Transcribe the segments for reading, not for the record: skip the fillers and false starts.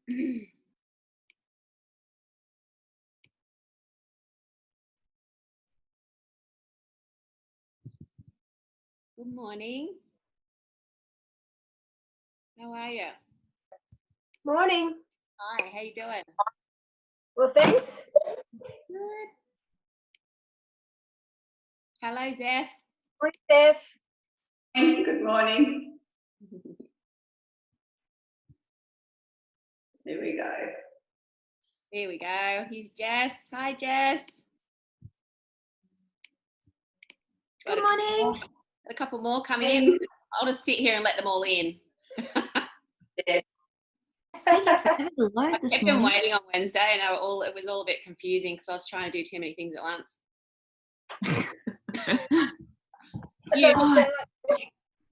Good morning. How are you? Morning. Hi, how you doing? Well, thanks. Good. Hello, Zeph. Hi, Steph. Good morning. Here we go. Here we go. Here's Jess. Hi, Jess. Good morning. Got a couple more coming in. I'll just sit here and let them all in. Yeah. Taking forever to load I this kept them morning. waiting on Wednesday, and it was all a bit confusing because I was trying to do too many things at once.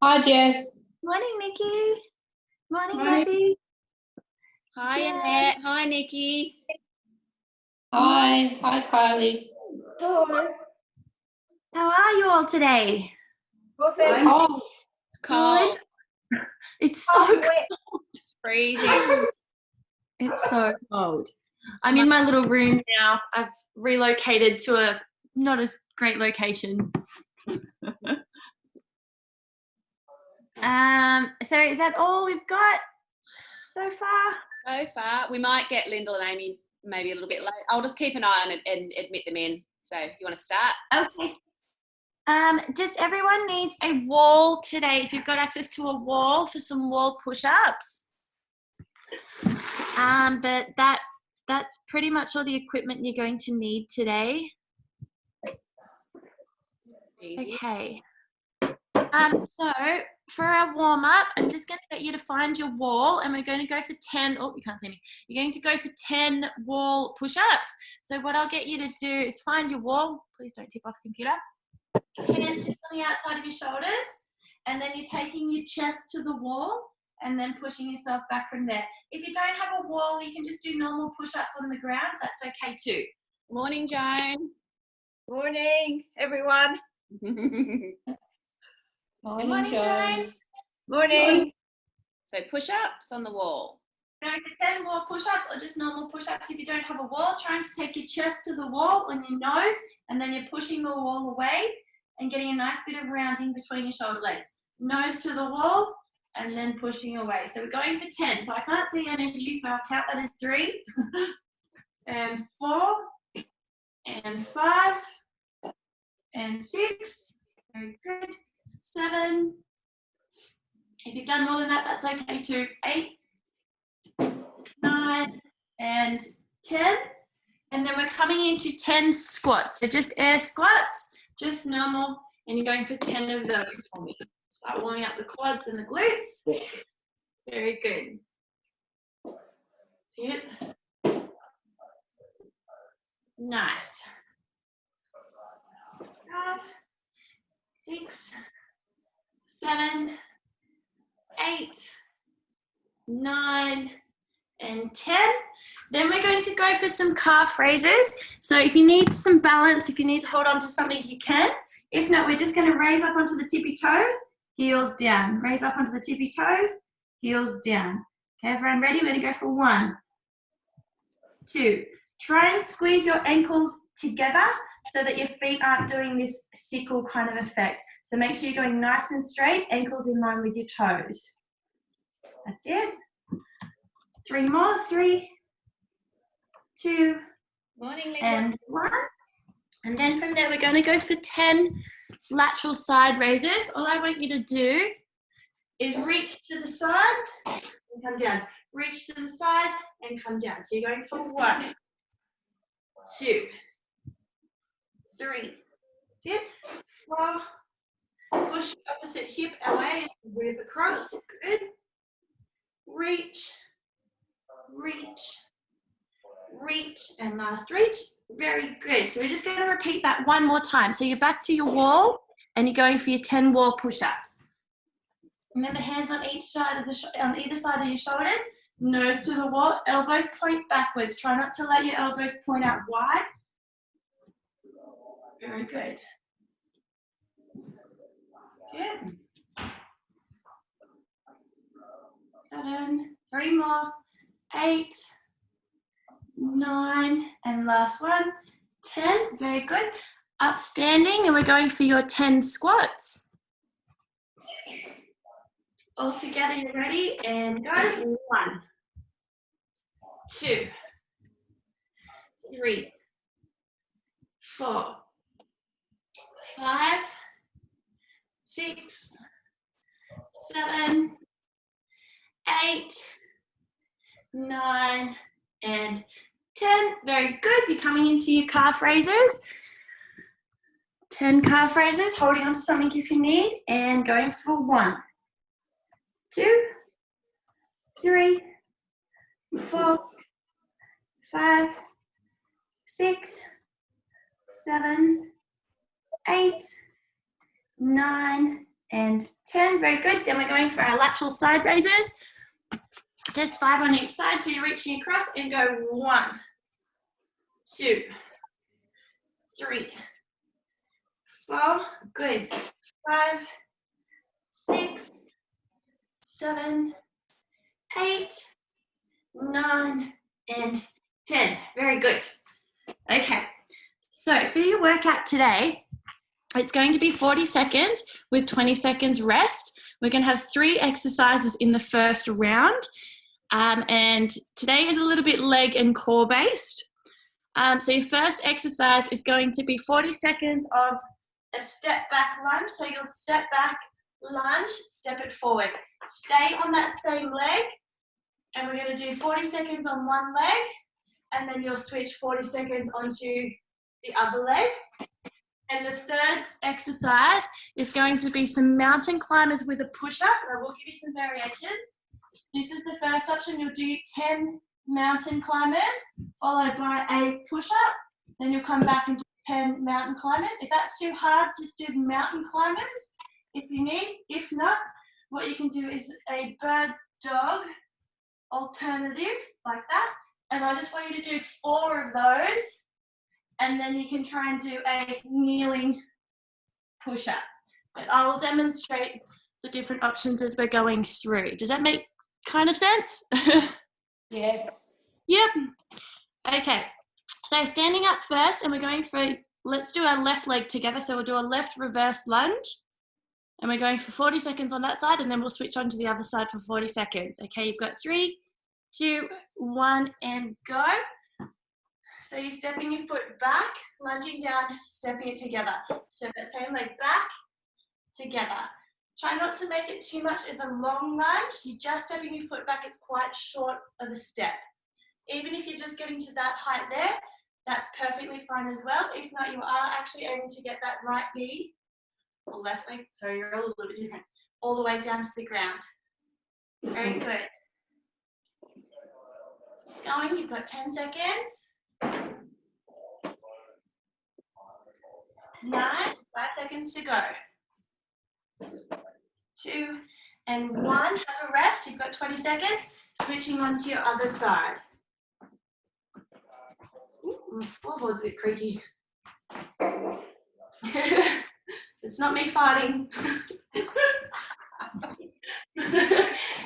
Hi, Jess. Morning, Nikki. Morning, Morning. Zeffie. Hi, Jen. Annette. Hi, Nikki. Hi. Hi, Kylie. Hello. How are you all today? Well, thanks. Oh, It's cold. Good. It's so Oh, cold. wait. It's freezing. It's so cold. I'm in my little room now. I've relocated to a not as great location. So is that all we've got so far? So far, we might get Lyndall and Amy maybe a little bit late. I'll just keep an eye on it and admit them in. So, you want to start? Okay. Just everyone needs a wall today. If you've got access to a wall for some wall push-ups. But that's pretty much all the equipment you're going to need today. Easy. Okay. So for our warm-up, I'm just going to get you to find your wall, and we're going to go for 10. Oh, you can't see me. You're going to go for 10 wall push-ups. So what I'll get you to do is find your wall. Please don't tip off the computer. Hands just on the outside of your shoulders, and then you're taking your chest to the wall and then pushing yourself back from there. If you don't have a wall, you can just do normal push-ups on the ground. That's okay too. Morning, Joan. Morning, everyone. Good morning, Joan. Morning. So push-ups on the wall. Going for 10 wall push-ups or just normal push-ups if you don't have a wall. Trying to take your chest to the wall on your nose, and then you're pushing the wall away and getting a nice bit of rounding between your shoulder blades. Nose to the wall and then pushing away. So we're going for 10. So I can't see any of you, so I'll count that as 3 and 4 and 5 and 6. Very good. 7. If you've done more than that, that's okay too. 8, 9 and 10. And then we're coming into 10 squats. So just air squats, just normal, and you're going for 10 of those for me. Start warming up the quads and the glutes. Very good. See it? Nice. 5, 6, 7, 8, 9, and 10. Then we're going to go for some calf raises. So if you need some balance, if you need to hold on to something, you can. If not, we're just going to raise up onto the tippy toes, heels down. Raise up onto the tippy toes, heels down. Okay, everyone ready? We're going to go for 1, 2. Try and squeeze your ankles together so that your feet aren't doing this sickle kind of effect. So make sure you're going nice and straight, ankles in line with your toes. That's it. 3 more. 3, 2, Morning, and 1. And then from there, we're going to go for 10 lateral side raises. All I want you to do is reach to the side and come down. Reach to the side and come down. So you're going for 1, 2, 3. That's it. 4. Push the opposite hip away and move across. Good. Reach, reach, reach, and last reach. Very good. So we're just going to repeat that one more time. So you're back to your wall and you're going for your 10 wall push-ups. Remember, hands on each side of on either side of your shoulders, nose to the wall, elbows point backwards. Try not to let your elbows point out wide. Very good. That's it. 7, 3 more, 8, 9, and last one, 10. Very good. Upstanding, and we're going for your 10 squats. All together, you ready? And go. 1, 2, 3, 4, 5, 6, 7, 8, 9, and 10. Very good. You're coming into your calf raises. 10 calf raises, holding on to something if you need, and going for 1, 2, 3, 4, 5, 6, 7, 8, 9, and 10. Very good. Then we're going for our lateral side raises. Just 5 on each side, so you're reaching across and go 1, 2, 3, 4, good, 5, 6, 7, 8, 9, and 10. Very good. Okay, so for your workout today, it's going to be 40 seconds with 20 seconds rest. We're going to have 3 exercises in the first round. And today is a little bit leg and core based. So your first exercise is going to be 40 seconds of a step back lunge. So you'll step back, lunge, step it forward. Stay on that same leg, and we're going to do 40 seconds on one leg, and then you'll switch 40 seconds onto the other leg. And the third exercise is going to be some mountain climbers with a push-up, and I will give you some variations. This is the first option. You'll do 10 mountain climbers, followed by a push-up. Then you'll come back and do 10 mountain climbers. If that's too hard, just do mountain climbers if you need. If not, what you can do is a bird dog alternative, like that. And I just want you to do 4 of those, and then you can try and do a kneeling push-up. But I'll demonstrate the different options as we're going through. Does that make kind of sense? Yes. Yep. Okay, so standing up first, and we're going for, let's do our left leg together. So we'll do a left reverse lunge, and we're going for 40 seconds on that side, and then we'll switch on to the other side for 40 seconds. Okay, you've got 3, 2, 1, and go. So you're stepping your foot back, lunging down, stepping it together. So that same leg back, together. Try not to make it too much of a long lunge. You're just stepping your foot back. It's quite short of a step. Even if you're just getting to that height there, that's perfectly fine as well. If not, you are actually able to get that right knee or left leg, so you're a little bit different, all the way down to the ground. Very good. Going, you've got 10 seconds. 9, 5 seconds to go. 2 and 1, have a rest. You've got 20 seconds. Switching on to your other side. Ooh, my floorboard's a bit creaky. It's not me farting.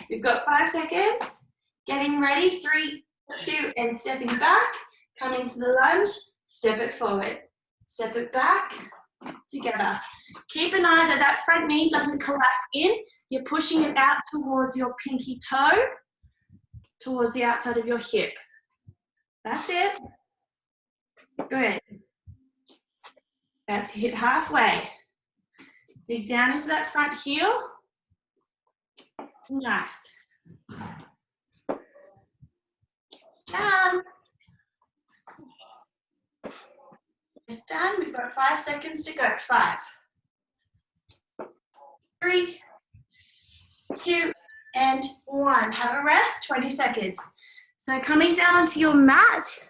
You've got 5 seconds. Getting ready. 3, 2, and stepping back. Coming to the lunge. Step it forward. Step it back. Together. Keep an eye that that front knee doesn't collapse in. You're pushing it out towards your pinky toe, towards the outside of your hip. That's it. Good. About to hit halfway. Dig down into that front heel. Nice. Down. It's done. We've got 5 seconds to go. 5, 3, 2, and 1. Have a rest. 20 seconds. So coming down onto your mat.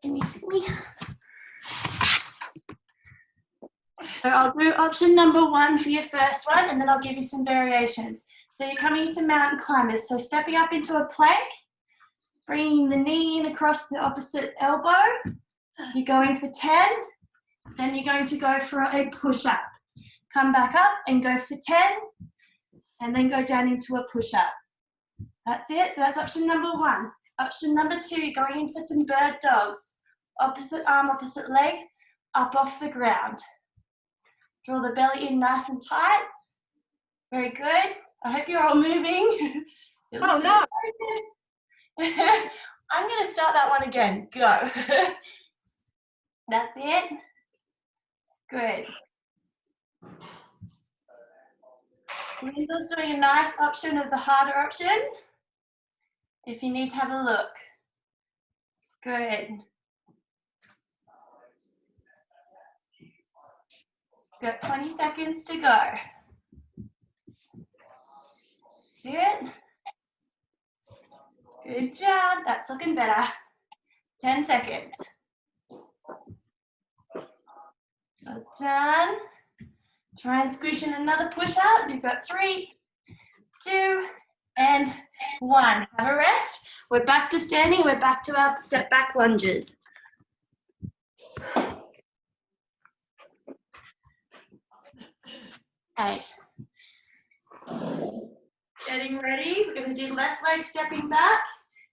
Give me a second. So I'll do option number 1 for your first one, and then I'll give you some variations. So you're coming into mountain climbers. So stepping up into a plank, bringing the knee in across the opposite elbow. You're going for 10. Then you're going to go for a push-up. come back up and go for 10, and then go down into a push-up. That's it. So that's option number 1. Option number 2, going in for some bird dogs. Opposite arm, opposite leg, up off the ground. Draw the belly in nice and tight. Very good. I hope you're all moving. Oh, no. I'm going to start that one again. Go. That's it. Good. Linda's doing a nice option of the harder option. If you need to have a look. Good. Got 20 seconds to go. See it? Good job. That's looking better. 10 seconds. Well done. Try and squish in another push-up. You've got 3, 2, and 1. Have a rest. We're back to standing. We're back to our step back lunges. Okay. Getting ready. We're going to do left leg stepping back.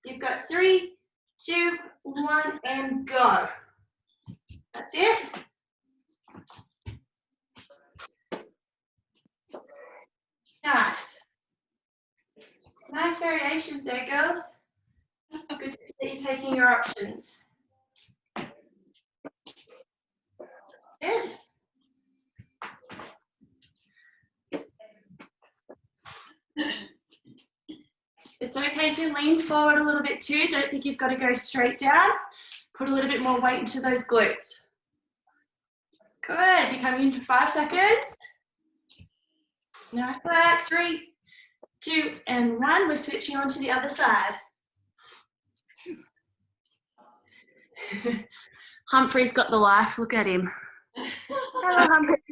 You've got 3, 2, 1, and go. That's it. Nice. Nice variations there, girls. It's good to see you taking your options. Good. It's okay if you lean forward a little bit too. Don't think you've got to go straight down. Put a little bit more weight into those glutes. Good. You're coming into 5 seconds. Nice work. 3, 2, and 1. We're switching on to the other side. Humphrey's got the life. Look at him. Hello, Humphrey.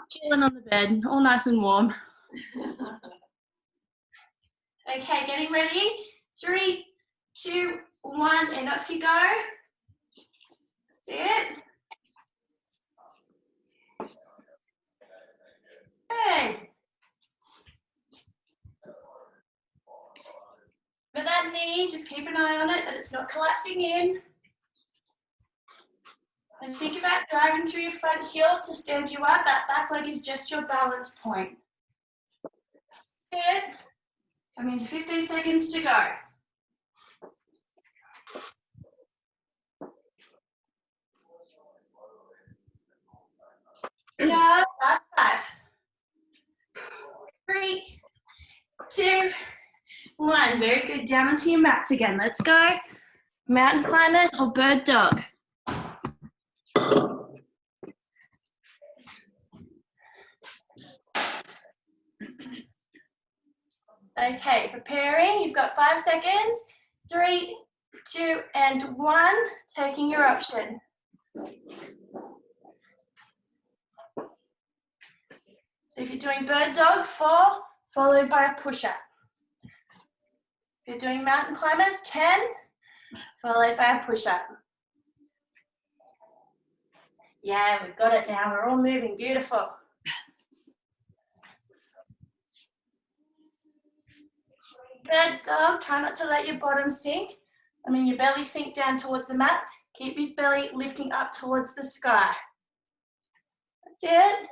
Chilling on the bed, all nice and warm. Okay, getting ready. 3, 2, 1, and off you go. That's it. Good. For that knee, just keep an eye on it, that it's not collapsing in. And think about driving through your front heel to stand you up. That back leg is just your balance point. Good. Coming into 15 seconds to go. Yeah, last 5. 3, 2, 1. Very good. Down onto your mats again. Let's go. Mountain climbers or bird dog. Okay, preparing. You've got 5 seconds. 3, 2, and 1. Taking your option. So if you're doing bird dog, 4, followed by a push-up. If you're doing mountain climbers, 10, followed by a push-up. Yeah, we've got it now. We're all moving. Beautiful. Bird dog, try not to let your bottom sink. Your belly sink down towards the mat. Keep your belly lifting up towards the sky. That's it.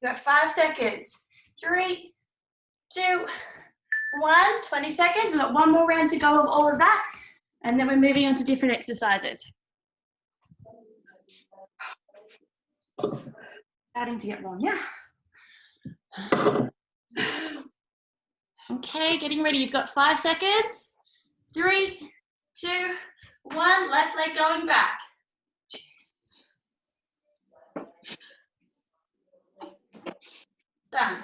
You've got 5 seconds. 3, 2, 1. 20 seconds. We've got one more round to go of all of that. And then we're moving on to different exercises. Starting to get warm, yeah. Okay, getting ready. You've got 5 seconds. 3, 2, 1. Left leg going back. Done.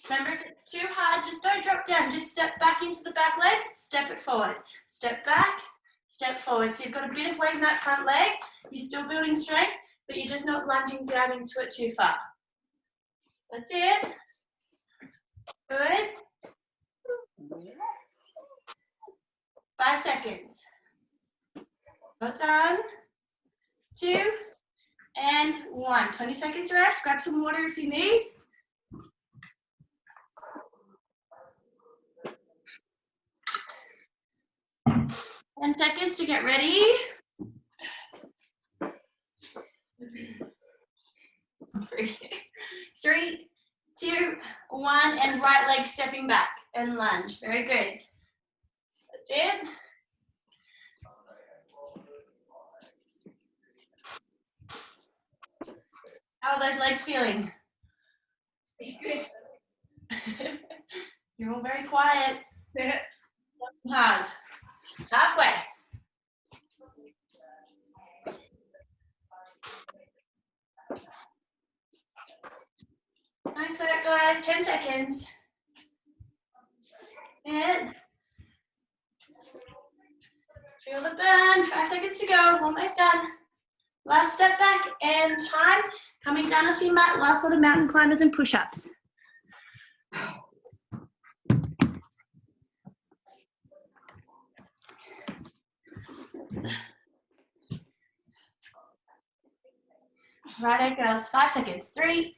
Remember, if it's too hard, just don't drop down. Just step back into the back leg, step it forward. Step back, step forward. So you've got a bit of weight in that front leg. You're still building strength, but you're just not lunging down into it too far. That's it. Good. 5 seconds. Well done. 2 and 1. 20 seconds rest. Grab some water if you need. 10 seconds to get ready. 3, 2, 1, and right leg stepping back and lunge. Very good. That's it. How are those legs feeling? You're all very quiet. Hard. Halfway. Nice work, guys. 10 seconds. That's it. Feel the burn. 5 seconds to go. Almost done. Last step back and time. Coming down onto your mat. Last lot of mountain climbers and push-ups. Righto, girls. 5 seconds. 3,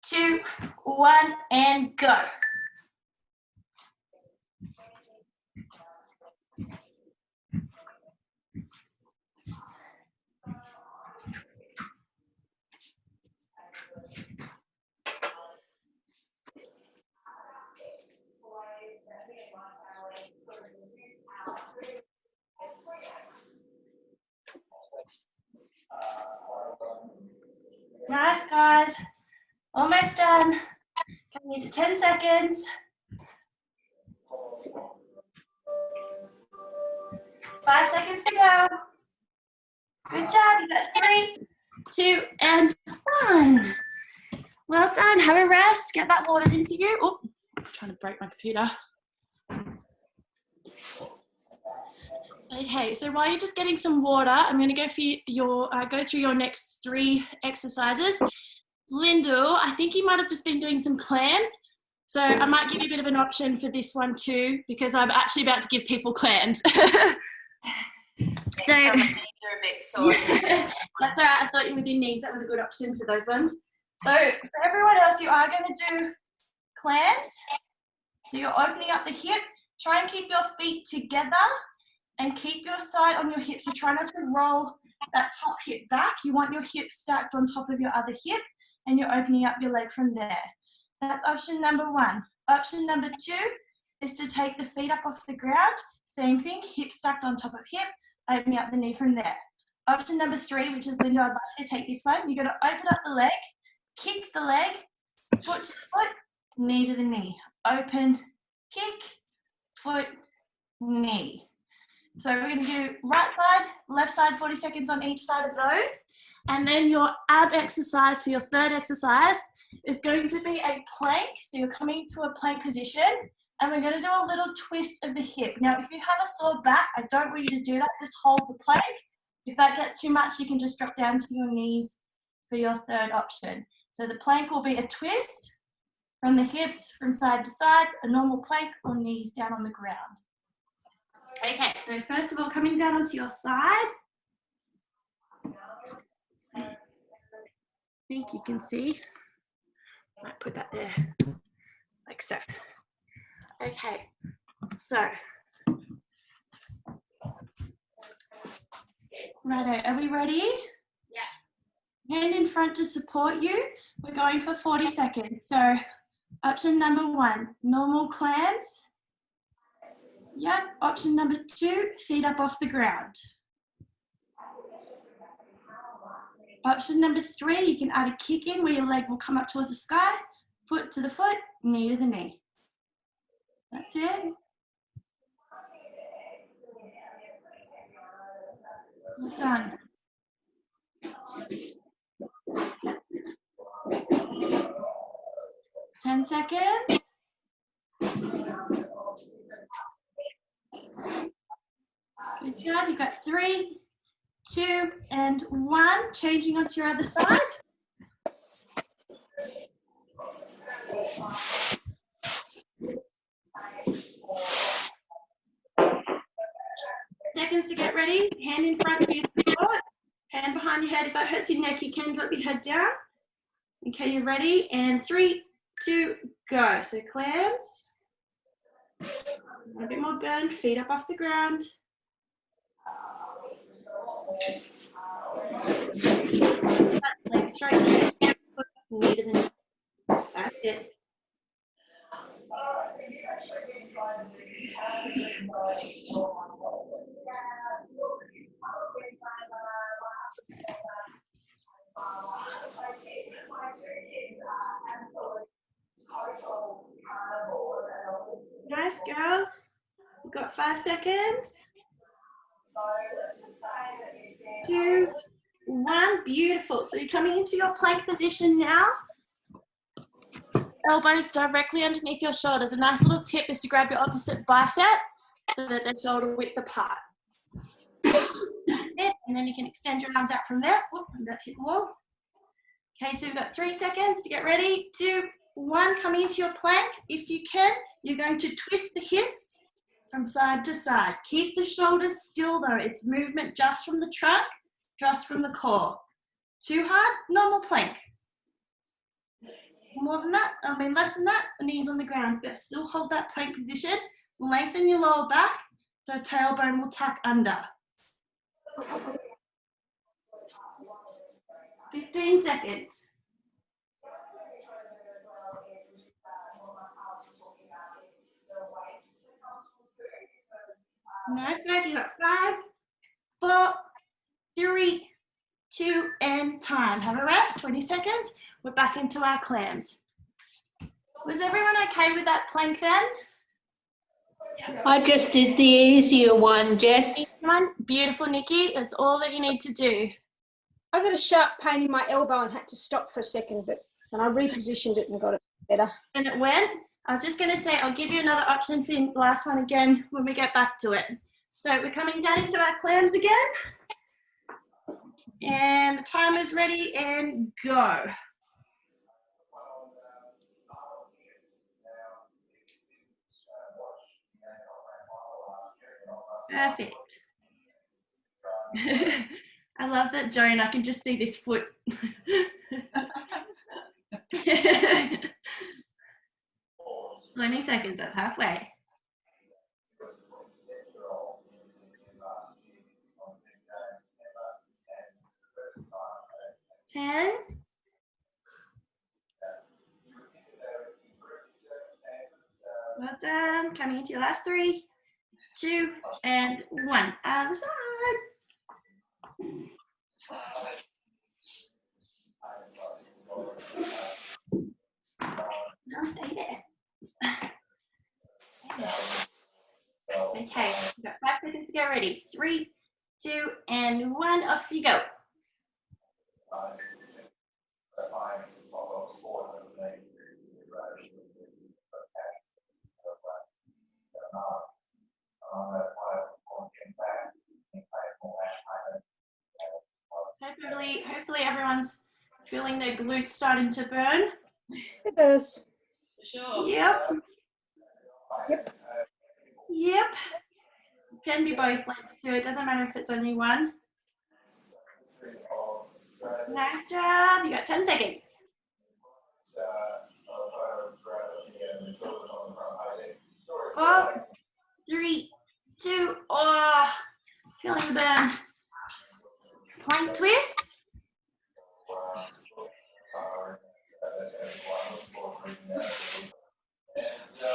2, 1, and go. Nice, guys. Almost done. Coming into 10 seconds. 5 seconds to go. Good job. You got 3, 2, and 1. Well done. Have a rest. Get that water into you. Oh, I'm trying to break my computer. Okay, so while you're just getting some water, I'm going to go through your next 3 exercises. Lyndall, I think you might have just been doing some clams. So I might give you a bit of an option for this one too, because I'm actually about to give people clams. So are a bit sore. that's all right. I thought with your knees that was a good option for those ones. So for everyone else, you are going to do clams. So you're opening up the hip. Try and keep your feet together and keep your side on your hips. You try not to roll that top hip back. You want your hip stacked on top of your other hip, and you're opening up your leg from there. That's option number 1. Option number 2 is to take the feet up off the ground. Same thing, hip stacked on top of hip, opening up the knee from there. Option number 3, which is Linda, I'd like you to take this one. You're going to open up the leg, kick the leg, foot to foot, knee to the knee. Open, kick, foot, knee. So we're going to do right side, left side, 40 seconds on each side of those. And then your ab exercise for your 3rd exercise is going to be a plank. So you're coming to a plank position, and we're going to do a little twist of the hip. Now, if you have a sore back, I don't want you to do that. Just hold the plank. If that gets too much, you can just drop down to your knees for your 3rd option. So the plank will be a twist from the hips from side to side, a normal plank or knees down on the ground. Okay, so first of all, coming down onto your side. I think you can see. Might put that there, like so. Okay, so. Righto, are we ready? Yeah. Hand in front to support you. We're going for 40 seconds. So option number 1, normal clams. Yep, option number 2, feet up off the ground. Option number 3, you can add a kick in where your leg will come up towards the sky, foot to the foot, knee to the knee. That's it. Well done. Ten seconds. Good job. You've got 3, 2, and 1. Changing onto your other side. seconds to get ready. Hand in front to your support. Hand behind your head. If that hurts your neck, you can drop your head down. Okay, you're ready. And 3, 2, go. So clams. A bit more burn. Feet up off the ground. Legs straight. Neater than that's it. Nice, girls. We've got 5 seconds. 2, 1. Beautiful. So you're coming into your plank position now. Elbows directly underneath your shoulders. A nice little tip is to grab your opposite bicep so that they're shoulder width apart. And then you can extend your arms out from there. Whoop, I'm about to hit the wall. Okay, so we've got 3 seconds to get ready. 2, 1, coming into your plank. If you can, you're going to twist the hips from side to side. Keep the shoulders still though. It's movement just from the trunk, just from the core. Too hard, normal plank. More than that, less than that, knees on the ground. But still hold that plank position. Lengthen your lower back so tailbone will tuck under. 15 seconds. Nice work. You got 5, 4, 3, 2, and time. Have a rest. 20 seconds. We're back into our clams. Was everyone okay with that plank then? I just did the easier one, Jess. Beautiful, Nikki. That's all that you need to do. I got a sharp pain in my elbow and had to stop for a second, but then I repositioned it and got it better. And it went. I was just going to say, I'll give you another option for the last one again when we get back to it. So we're coming down into our clams again. And the timer's ready and go. Perfect. I love that, Joan. I can just see this foot. 20 seconds, that's halfway. 10. Well done. Coming into your last 3, 2, and 1. Other side. Now stay there. Stay there. Okay, we've got 5 seconds to get ready. 3, 2, and 1. Off you go. Hopefully everyone's feeling their glutes starting to burn. It does. For sure. Yep. It can be both legs too. It doesn't matter if it's only one. Nice job. You got 10 seconds. 4, 3, 2. Oh, feeling the burn. Plank twist.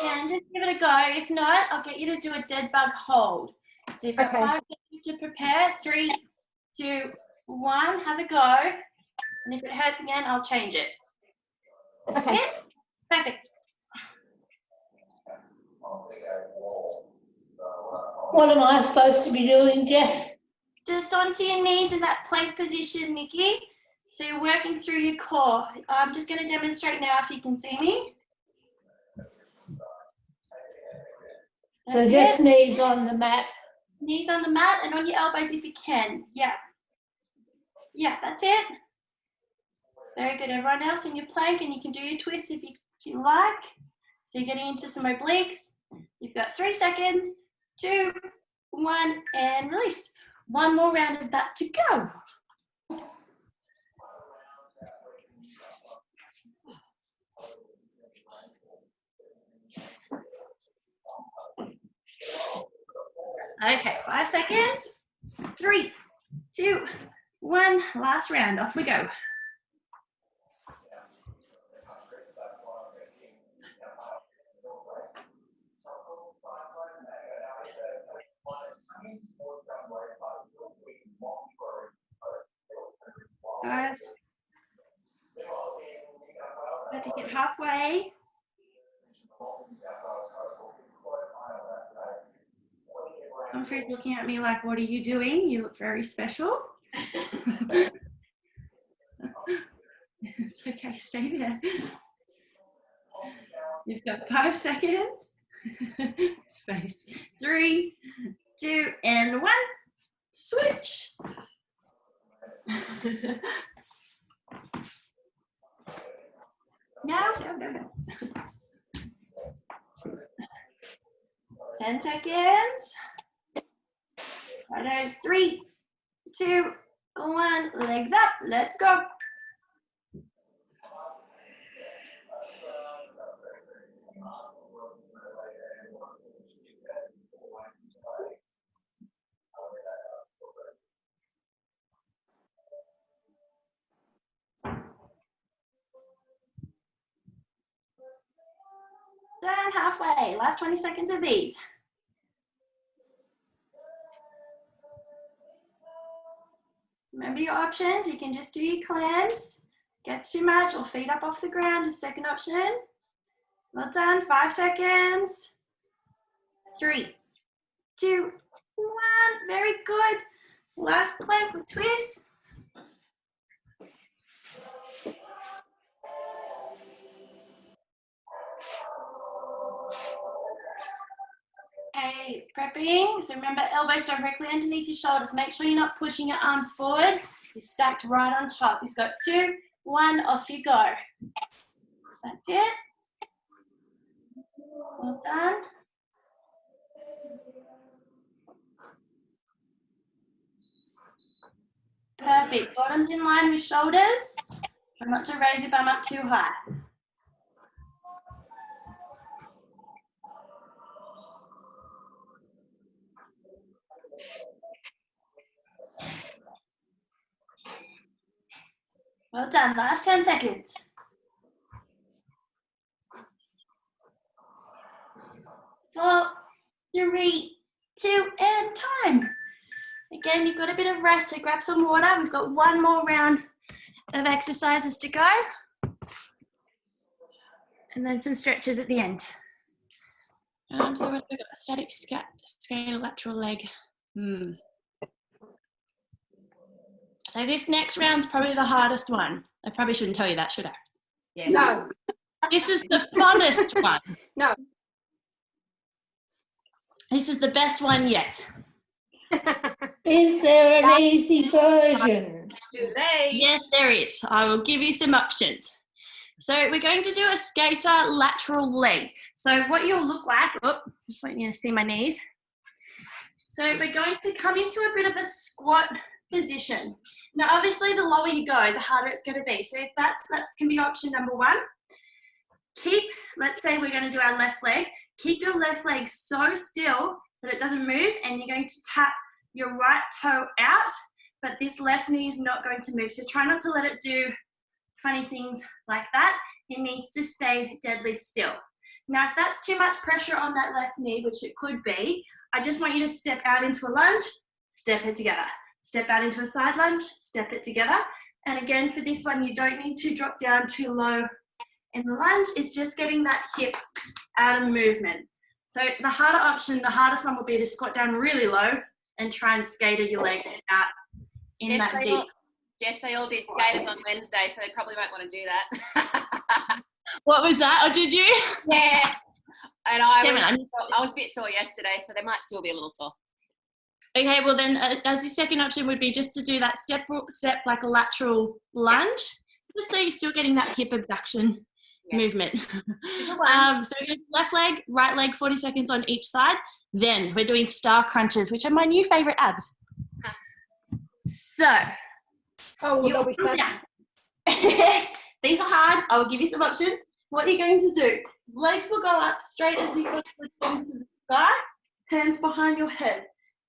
And just give it a go. If not, I'll get you to do a dead bug hold. So you've got 5 seconds to prepare. 3, 2, 1. Have a go. And if it hurts again, I'll change it. That's it? Perfect. What am I supposed to be doing, Jess? Just onto your knees in that plank position, Nikki. So you're working through your core. I'm just going to demonstrate now if you can see me. So That's just it. knees on the mat. Knees on the mat and on your elbows if you can. Yeah, that's it. Very good. Everyone else in your plank, and you can do your twists if you like. So you're getting into some obliques. You've got 3 seconds. 2, 1, and release. One more round of that to go. Okay, 5 seconds. 3, 2, 1. Last round. Off we go. Guys, got to get halfway. Humphrey's looking at me like, what are you doing? You look very special. It's okay, stay there. You've got 5 seconds. Face. 3, 2, and 1. Switch. No. 10 seconds. Righto, 3, 2, 1. Legs up. Let's go. Done, halfway. Last 20 seconds of these. Remember your options. You can just do your cleanse. Gets too much, or feet up off the ground is second option. Well done. 5 seconds. 3, 2, 1. Very good. Last plank with twist. Okay, prepping. So remember, elbows directly underneath your shoulders. Make sure you're not pushing your arms forward. You're stacked right on top. You've got 2, 1, off you go. That's it. Well done. Perfect. Bottoms in line with shoulders. Try not to raise your bum up too high. Well done. Last 10 seconds. 4, 3, 2, and time. Again, you've got a bit of rest, so grab some water. We've got one more round of exercises to go. And then some stretches at the end. So what have we got? Static skater lateral leg. So this next round's probably the hardest one. I probably shouldn't tell you that, should I? Yeah. No. This is the funnest one. No. This is the best one yet. Is there an easy version? Today. Yes, there is. I will give you some options. So we're going to do a skater lateral leg. So what you'll look like, just want you to see my knees. So we're going to come into a bit of a squat position. Now, obviously, the lower you go, the harder it's going to be. So if that can be option number 1. Let's say we're going to do our left leg. Keep your left leg so still that it doesn't move, and you're going to tap your right toe out, but this left knee is not going to move. So try not to let it do funny things like that. It needs to stay deadly still. Now, if that's too much pressure on that left knee, which it could be, I just want you to step out into a lunge, step it together. Step out into a side lunge, step it together. And again, for this one, you don't need to drop down too low in the lunge. It's just getting that hip out of movement. So the harder option, the hardest one would be to squat down really low and try and skater your leg out in that deep. Jess, they all did skaters on Wednesday, so they probably won't want to do that. What was that? Or did you? Yeah. And I was a bit sore yesterday, so they might still be a little sore. Okay, well then, as your second option would be just to do that step like a lateral lunge, just so you're still getting that hip abduction movement. Good one. So we're going to do left leg, right leg, 40 seconds on each side. Then we're doing star crunches, which are my new favorite abs. So Oh, you they'll be fun. these are hard. I will give you some options. What you're going to do is legs will go up straight as you go into the sky, hands behind your head.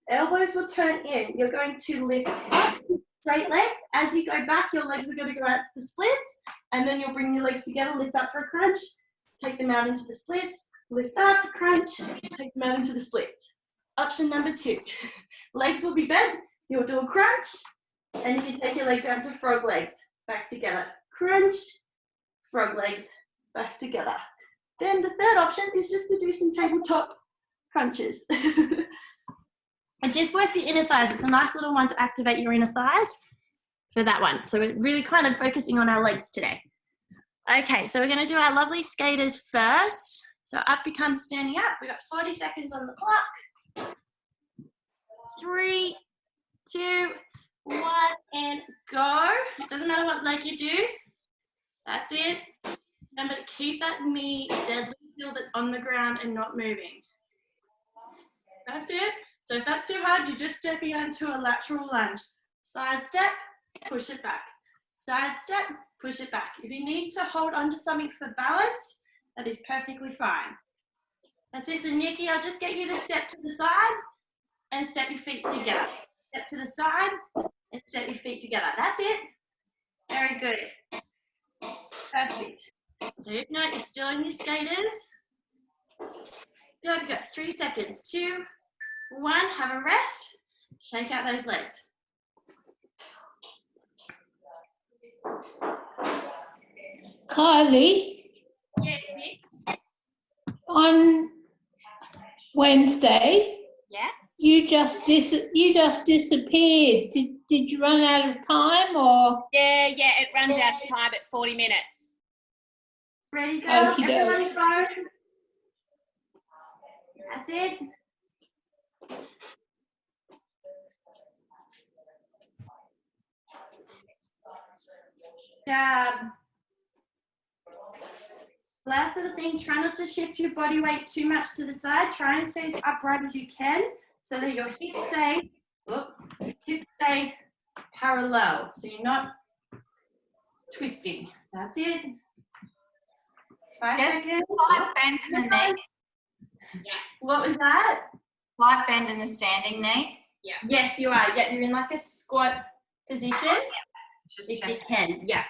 Elbows will turn in. You're going to lift up, straight legs. As you go back, your legs are going to go out to the splits, and then you'll bring your legs together, lift up for a crunch, take them out into the splits, lift up, crunch, take them out into the splits. Option number 2, legs will be bent. You'll do a crunch, and you can take your legs out to frog legs, back together. Crunch, frog legs, back together. Then the third option is just to do some tabletop crunches. It just works the inner thighs. It's a nice little one to activate your inner thighs for that one. So we're really kind of focusing on our legs today. Okay, so we're going to do our lovely skaters first. So up becomes standing up. We've got 40 seconds on the clock. 3, 2, 1, and go. It doesn't matter what leg you do. That's it. Remember to keep that knee deadly still that's on the ground and not moving. That's it. So if that's too hard, you're just stepping into a lateral lunge. Side step, push it back. Side step, push it back. If you need to hold onto something for balance, that is perfectly fine. That's it. So Nikki, I'll just get you to step to the side and step your feet together. Step to the side and step your feet together. That's it. Very good. Perfect. So if not, you're still in your skaters. Good. We've got 3 seconds. 2, 1. Have a rest. Shake out those legs. Kylie, Yes, Nick. on Wednesday, Yeah. you just disappeared. Did you run out of time or? Yeah, it runs out of time at 40 minutes. Ready, girls? Okey-doke. Everyone's phone. That's it. Jab. Last little thing, try not to shift your body weight too much to the side. Try and stay as upright as you can so that your hips stay parallel. So you're not twisting. That's it. 5 Yes, seconds. slight bend in the neck, What was that? slight bend in the standing knee. Yes, you are. Yeah, you're in like a squat position. Just If check. you can, yeah.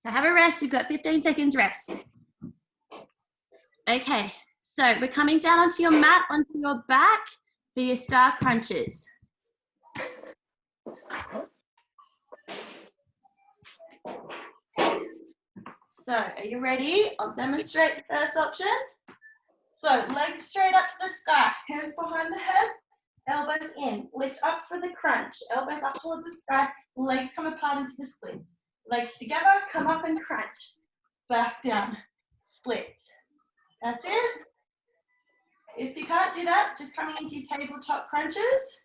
So have a rest. You've got 15 seconds rest. Okay, so we're coming down onto your mat, onto your back for your star crunches. So are you ready? I'll demonstrate the first option. So legs straight up to the sky, hands behind the head, elbows in, lift up for the crunch, elbows up towards the sky, legs come apart into the splits. Legs together, come up and crunch. Back down, splits. That's it. If you can't do that, just coming into your tabletop crunches.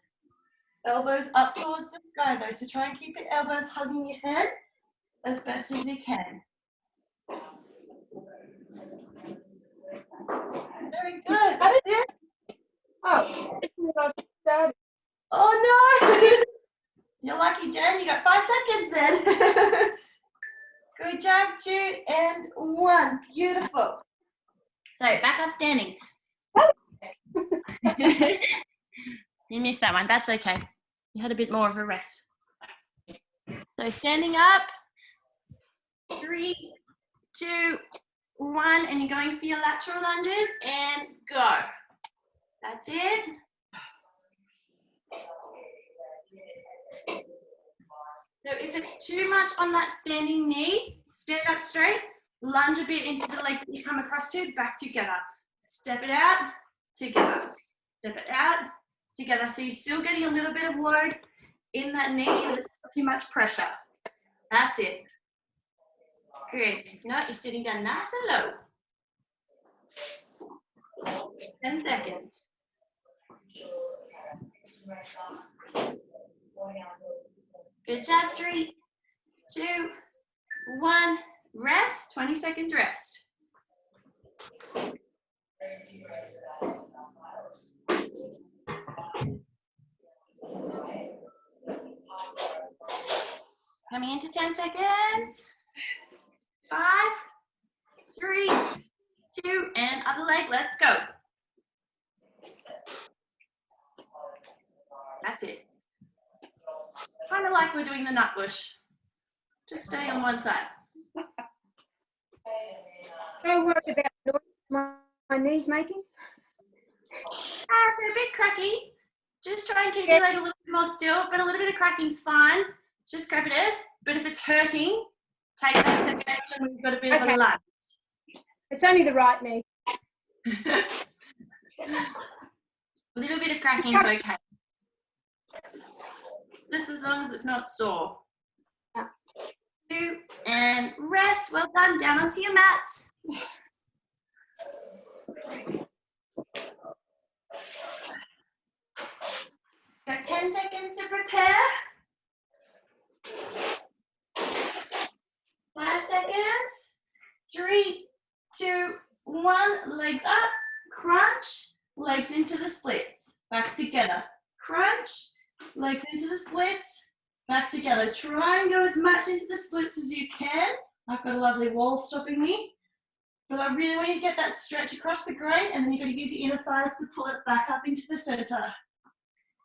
Elbows up towards the sky though, so try and keep your elbows hugging your head as best as you can. Very good. That's it. Oh, Oh no! You're lucky, Jen. You got 5 seconds then. Good job. 2 and 1. Beautiful. So back up standing. You missed that one. That's okay. You had a bit more of a rest. So standing up. 3, 2, 1, and you're going for your lateral lunges and go. That's it. So if it's too much on that standing knee, stand up straight, lunge a bit into the leg that you come across to, back together. Step it out, together. Step it out, together. So you're still getting a little bit of load in that knee, but it's not too much pressure. That's it. Good. If not, you're sitting down nice and low. 10 seconds. Good job. 3, 2, 1. rest, 20 seconds rest. Coming into 10 seconds. 5, 3, 2, and other leg, let's go. That's it. Kind of like we're doing the nut bush. Just stay on one side. Don't worry about the noise my knee's making. They're a bit cracky. Just try and keep your leg a little bit more still, but a little bit of cracking's fine. It's just crepitus. But if it's hurting, take that step back and we've got a bit of a lunge. It's only the right knee. A little bit of cracking is okay. Just as long as it's not sore. 2, and rest. Well done. Down onto your mats. Got 10 seconds to prepare. 5 seconds. 3, 2, 1. Legs up. Crunch. Legs into the splits. Back together. Crunch. Legs into the splits. Back together. Try and go as much into the splits as you can. I've got a lovely wall stopping me. But I really want you to get that stretch across the groin, and then you've got to use your inner thighs to pull it back up into the center.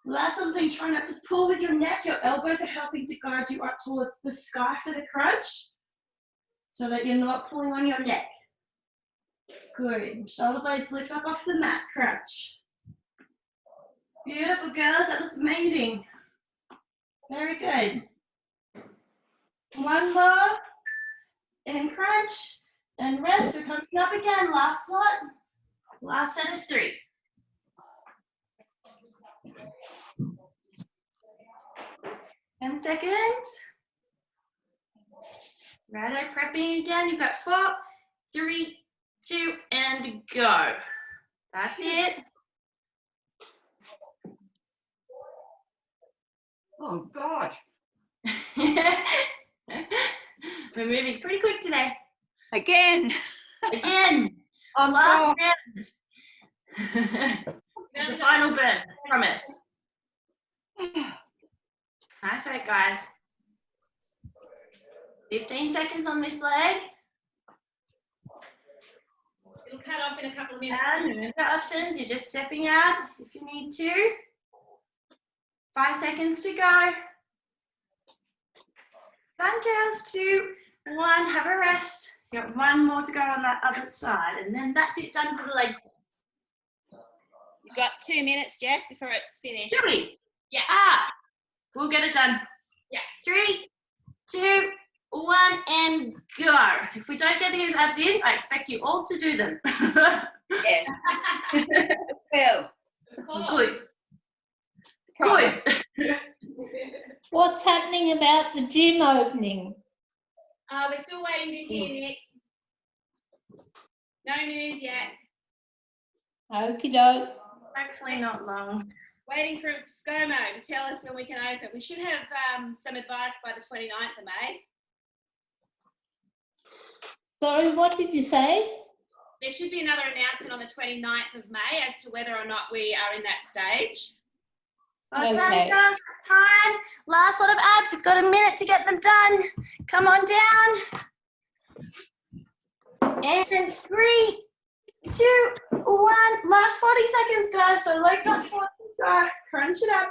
Last little thing, try not to pull with your neck. Your elbows are helping to guide you up towards the sky for the crunch, so that you're not pulling on your neck. Good. Shoulder blades lift up off the mat. Crunch. Beautiful, girls. That looks amazing. Very good. One more. And crunch. And rest. We're coming up again. Last one. Last set of 3. Ten seconds. Righto, prepping again. You've got 4, 3, 2, and go. That's it. Oh, God. We're moving pretty quick today. Again. Again. Oh, Last God. round. This is the final burn, promise. Nice work, guys. 15 seconds on this leg. It'll cut off in a couple of minutes. And you've got options. You're just stepping out if you need to. 5 seconds to go. Done, girls. 2, 1. Have a rest. You got 1 more to go on that other side, and then that's it. Done for the legs. You've got 2 minutes, Jess, before it's finished. Do we? Yeah. We'll get it done. Yeah. 3, 2, 1, and go. If we don't get these abs in, I expect you all to do them. Yes. Well. Good. Good. What's happening about the gym opening? We're still waiting to hear, Nick. No news yet. Okie doke. Hopefully not long. Waiting for ScoMo to tell us when we can open. We should have some advice by the 29th of May. Sorry, what did you say? There should be another announcement on the 29th of May as to whether or not we are in that stage. Well done, Okay. guys. Time. Last lot of abs. You've got a minute to get them done. Come on down. And 3, 2, 1. Last 40 seconds, guys. So legs up towards the sky. Crunch it up.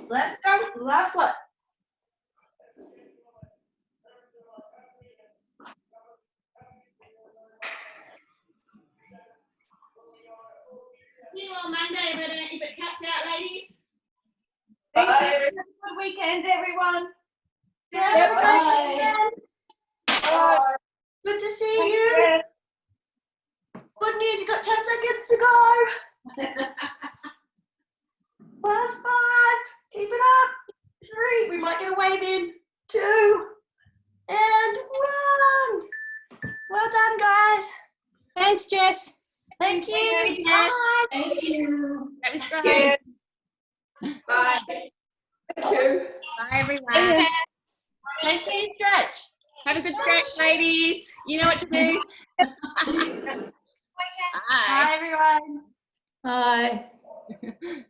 Let's go. Last lot. See you on Monday, but if it cuts out, ladies. Thank you. Have a good weekend, everyone. Yeah, Bye. Bye. good to see you. Good news, you've got 10 seconds to go. Last 5. Keep it up. 3. We might get a wave in. 2. And 1. Well done, guys. Thanks, Jess. Thank you. Thank you, Bye. Thank you. That was great. Yeah. Bye. Thank you. Bye, everyone. Make sure you stretch. Have a good stretch, ladies. You know what to do. Okay. Bye. Bye, everyone. Bye.